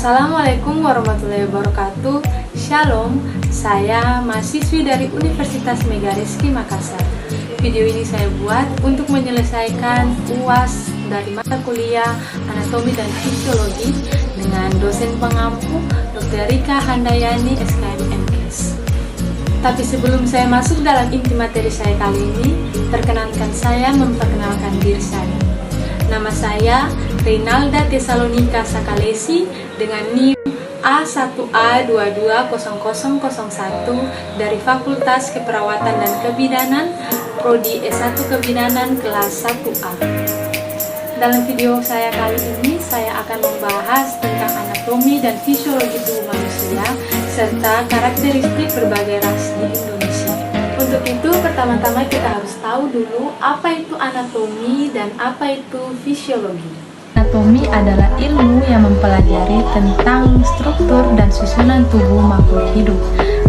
Assalamualaikum warahmatullahi wabarakatuh. Shalom, saya mahasiswi dari Universitas Megareski Makassar. Video ini saya buat untuk menyelesaikan UAS dari mata kuliah Anatomi dan Fisiologi dengan dosen pengampu Dr. Rika Handayani, SKM MKes. Tapi sebelum saya masuk dalam inti materi saya kali ini, perkenankan saya memperkenalkan diri saya. Nama saya Reynalda Tesalonika Sakalesi dengan NIM A1A220001 dari Fakultas Keperawatan dan Kebidanan, Prodi S1 Kebidanan kelas 1A. Dalam video saya kali ini, saya akan membahas tentang anatomi dan fisiologi tubuh manusia serta karakteristik berbagai ras di Indonesia. Untuk itu, pertama-tama kita harus tahu dulu apa itu anatomi dan apa itu fisiologi. Anatomi adalah ilmu yang mempelajari tentang struktur dan susunan tubuh makhluk hidup.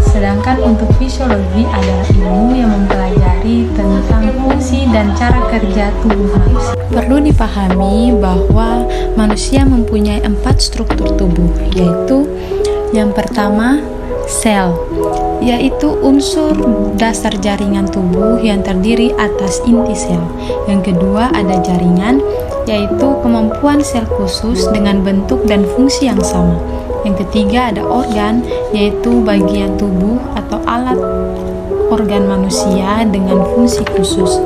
Sedangkan untuk fisiologi adalah ilmu yang mempelajari tentang fungsi dan cara kerja tubuh manusia. Perlu dipahami bahwa manusia mempunyai 4 struktur tubuh, yaitu yang pertama, sel, yaitu unsur dasar jaringan tubuh yang terdiri atas inti sel. Yang kedua ada jaringan, yaitu kemampuan sel khusus dengan bentuk dan fungsi yang sama. Yang ketiga ada organ, yaitu bagian tubuh atau alat organ manusia dengan fungsi khusus.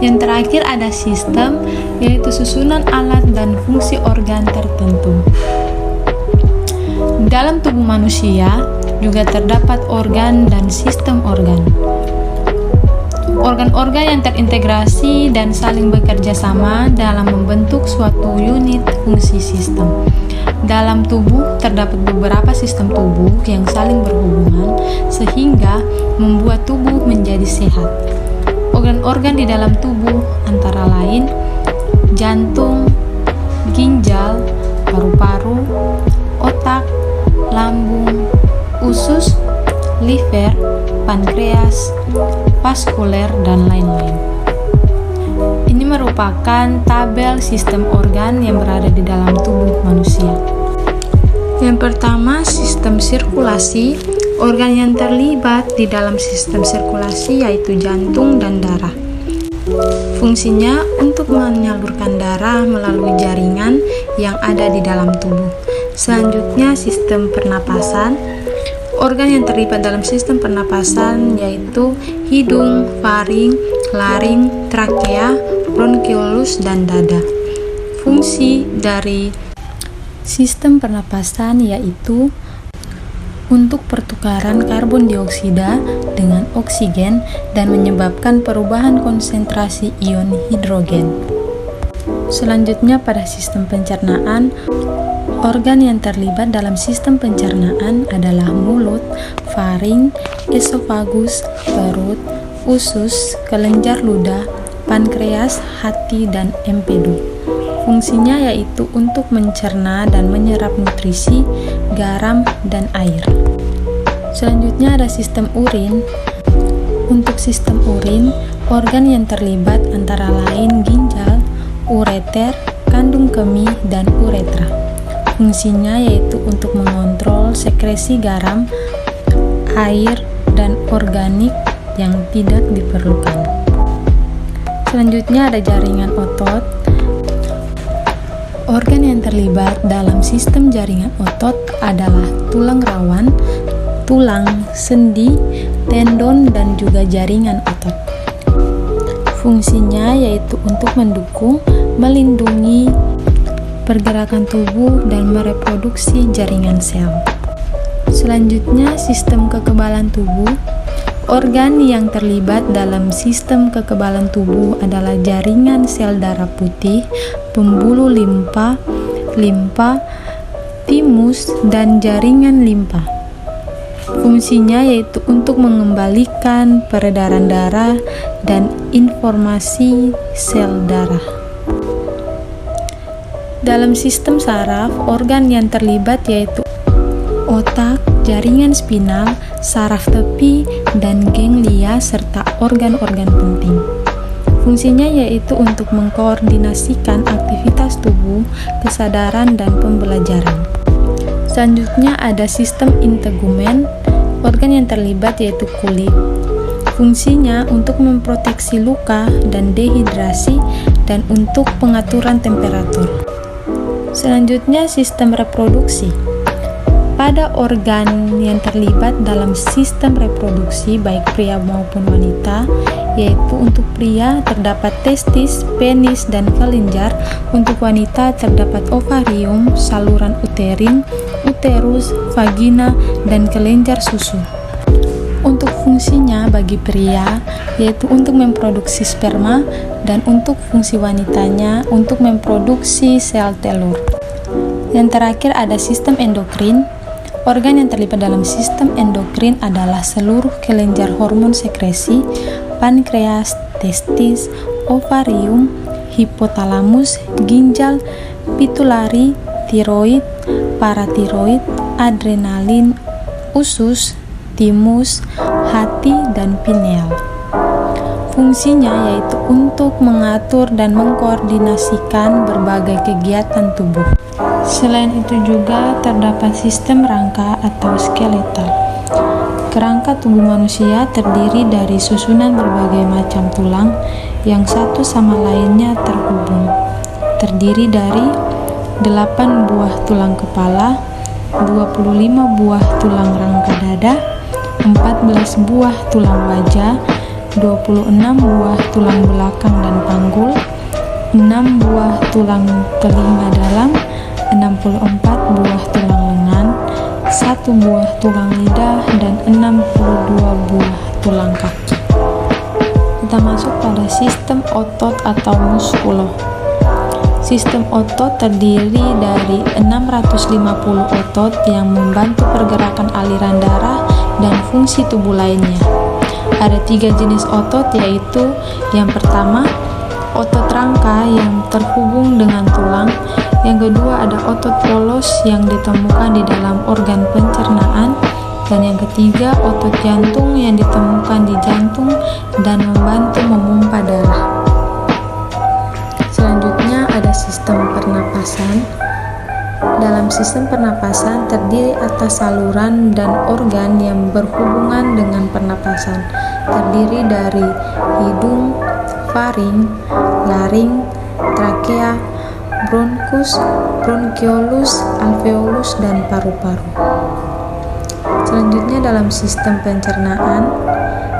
Yang terakhir ada sistem, yaitu susunan alat dan fungsi organ tertentu. Dalam tubuh manusia juga terdapat organ dan sistem organ. Organ-organ yang terintegrasi dan saling bekerja sama dalam membentuk suatu unit fungsi sistem. Dalam tubuh terdapat beberapa sistem tubuh yang saling berhubungan sehingga membuat tubuh menjadi sehat. Organ-organ di dalam tubuh antara lain jantung, ginjal, paru-paru, otak, lambung, usus, liver, pankreas, vaskuler, dan lain-lain. Ini merupakan tabel sistem organ yang berada di dalam tubuh manusia. Yang pertama, sistem sirkulasi. Organ yang terlibat di dalam sistem sirkulasi yaitu jantung dan darah. Fungsinya untuk menyalurkan darah melalui jaringan yang ada di dalam tubuh. Selanjutnya, sistem pernapasan. Organ yang terlibat dalam sistem pernapasan yaitu hidung, faring, laring, trakea, bronkiolus, dan dada. Fungsi dari sistem pernapasan yaitu untuk pertukaran karbon dioksida dengan oksigen dan menyebabkan perubahan konsentrasi ion hidrogen. Selanjutnya pada sistem pencernaan, organ yang terlibat dalam sistem pencernaan adalah mulut, faring, esofagus, perut, usus, kelenjar ludah, pankreas, hati, dan empedu. Fungsinya yaitu untuk mencerna dan menyerap nutrisi, garam, dan air. Selanjutnya ada sistem urin. Untuk sistem urin, organ yang terlibat antara lain ginjal, ureter, kandung kemih, dan uretra. Fungsinya yaitu untuk mengontrol sekresi garam, air, dan organik yang tidak diperlukan. Selanjutnya ada jaringan otot. Organ yang terlibat dalam sistem jaringan otot adalah tulang rawan, tulang, sendi, tendon, dan juga jaringan otot. Fungsinya yaitu untuk mendukung, melindungi pergerakan tubuh dan mereproduksi jaringan sel. Selanjutnya, sistem kekebalan tubuh. Organ yang terlibat dalam sistem kekebalan tubuh adalah jaringan sel darah putih, pembuluh limpa, timus, dan jaringan limpa. Fungsinya yaitu untuk mengembalikan peredaran darah dan informasi sel darah. Dalam sistem saraf, organ yang terlibat yaitu otak, jaringan spinal, saraf tepi, dan ganglia, serta organ-organ penting. Fungsinya yaitu untuk mengkoordinasikan aktivitas tubuh, kesadaran, dan pembelajaran. Selanjutnya ada sistem integumen. Organ yang terlibat yaitu kulit. Fungsinya untuk memproteksi luka dan dehidrasi dan untuk pengaturan temperatur. Selanjutnya sistem reproduksi. Pada organ yang terlibat dalam sistem reproduksi baik pria maupun wanita, yaitu untuk pria terdapat testis, penis, dan kelenjar. Untuk wanita terdapat ovarium, saluran uterin, uterus, vagina, dan kelenjar susu. Untuk fungsinya bagi pria yaitu untuk memproduksi sperma, dan untuk fungsi wanitanya untuk memproduksi sel telur. Yang terakhir ada sistem endokrin. Organ yang terlibat dalam sistem endokrin adalah seluruh kelenjar hormon sekresi, pankreas, testis, ovarium, hipotalamus, ginjal, pitulari, tiroid, paratiroid, adrenalin, usus, timus, hati, dan pineal. Fungsinya yaitu untuk mengatur dan mengkoordinasikan berbagai kegiatan tubuh. Selain itu juga terdapat sistem rangka atau skeletal. Kerangka tubuh manusia terdiri dari susunan berbagai macam tulang yang satu sama lainnya terhubung. Terdiri dari 8 buah tulang kepala, 25 buah tulang rangka dada, 14 buah tulang wajah, 26 buah tulang belakang dan panggul, 6 buah tulang telinga dalam, 64 buah tulang lengan, 1 buah tulang lidah, dan 62 buah tulang kaki. Kita masuk pada sistem otot atau muskulo. Sistem otot terdiri dari 650 otot yang membantu pergerakan aliran darah dan fungsi tubuh lainnya. Ada 3 jenis otot, yaitu yang pertama otot rangka yang terhubung dengan tulang, yang kedua ada otot polos yang ditemukan di dalam organ pencernaan, dan yang ketiga otot jantung yang ditemukan di jantung dan membantu memompa darah. Selanjutnya ada sistem pernapasan. Dalam sistem pernapasan terdiri atas saluran dan organ yang berhubungan dengan pernapasan. Terdiri dari hidung, faring, laring, trakea, bronkus, bronkiolus, alveolus, dan paru-paru. Selanjutnya dalam sistem pencernaan.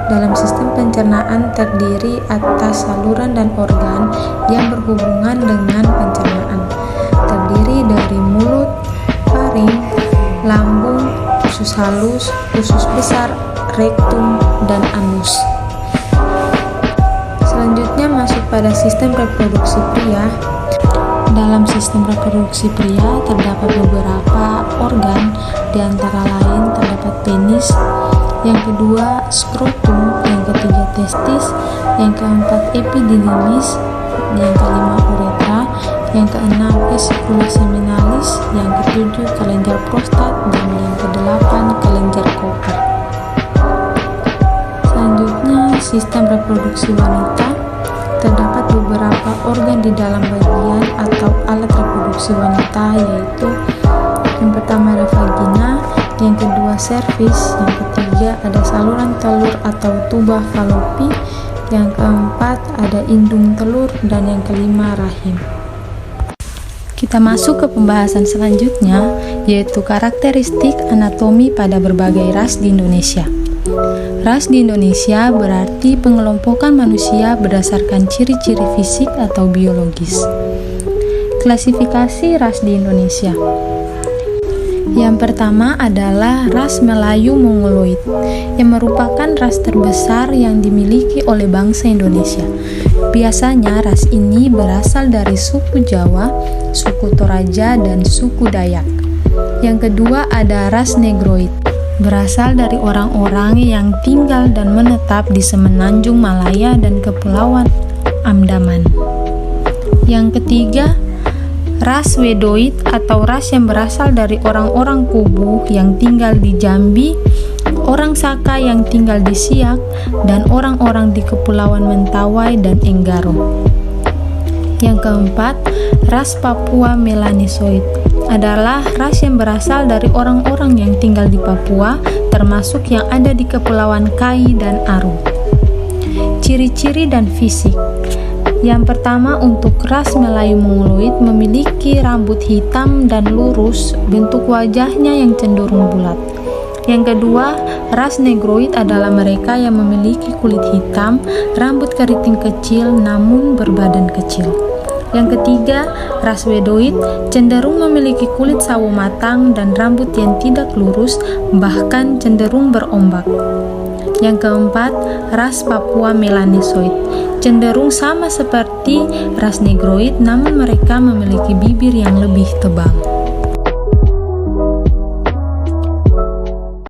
Dalam sistem pencernaan terdiri atas saluran dan organ yang berhubungan dengan pencernaan. Terdiri dari mulut, faring, lambung, usus halus, usus besar, rektum, dan anus. Selanjutnya masuk pada sistem reproduksi pria. Dalam sistem reproduksi pria terdapat beberapa organ, di antara lain terdapat penis, yang kedua skrotum, yang ketiga testis, yang keempat epididymis, yang kelima uretra, yang keenam vesicula seminalis, yang ketujuh kelenjar prostat, dan yang kedelapan kelenjar Cooper. Selanjutnya sistem reproduksi wanita. Terdapat beberapa organ di dalam bagian atau alat reproduksi wanita, yaitu yang pertama ada vagina, yang kedua serviks, yang ketiga ada saluran telur atau tuba falopi, yang keempat ada indung telur, dan yang kelima rahim. Kita masuk ke pembahasan selanjutnya, yaitu karakteristik anatomi pada berbagai ras di Indonesia. Ras di Indonesia berarti pengelompokan manusia berdasarkan ciri-ciri fisik atau biologis. Klasifikasi ras di Indonesia. Yang pertama adalah ras Melayu Mongoloid, yang merupakan ras terbesar yang dimiliki oleh bangsa Indonesia. Biasanya ras ini berasal dari suku Jawa, suku Toraja, dan suku Dayak. Yang kedua ada ras Negroid, berasal dari orang-orang yang tinggal dan menetap di semenanjung Malaya dan Kepulauan Andaman. Yang ketiga, ras Wedoid atau ras yang berasal dari orang-orang Kubu yang tinggal di Jambi, orang Saka yang tinggal di Siak, dan orang-orang di Kepulauan Mentawai dan Enggaro. Yang keempat, ras Papua Melanisoid, adalah ras yang berasal dari orang-orang yang tinggal di Papua, termasuk yang ada di Kepulauan Kai dan Aru. Ciri-ciri dan fisik. Yang pertama, untuk ras Melayu Mongoloid memiliki rambut hitam dan lurus, bentuk wajahnya yang cenderung bulat. Yang kedua, ras Negroid adalah mereka yang memiliki kulit hitam, rambut keriting kecil namun berbadan kecil. Yang ketiga, ras Wedoid cenderung memiliki kulit sawo matang dan rambut yang tidak lurus, bahkan cenderung berombak. Yang keempat, ras Papua Melanesoid cenderung sama seperti ras Negroid, namun mereka memiliki bibir yang lebih tebal.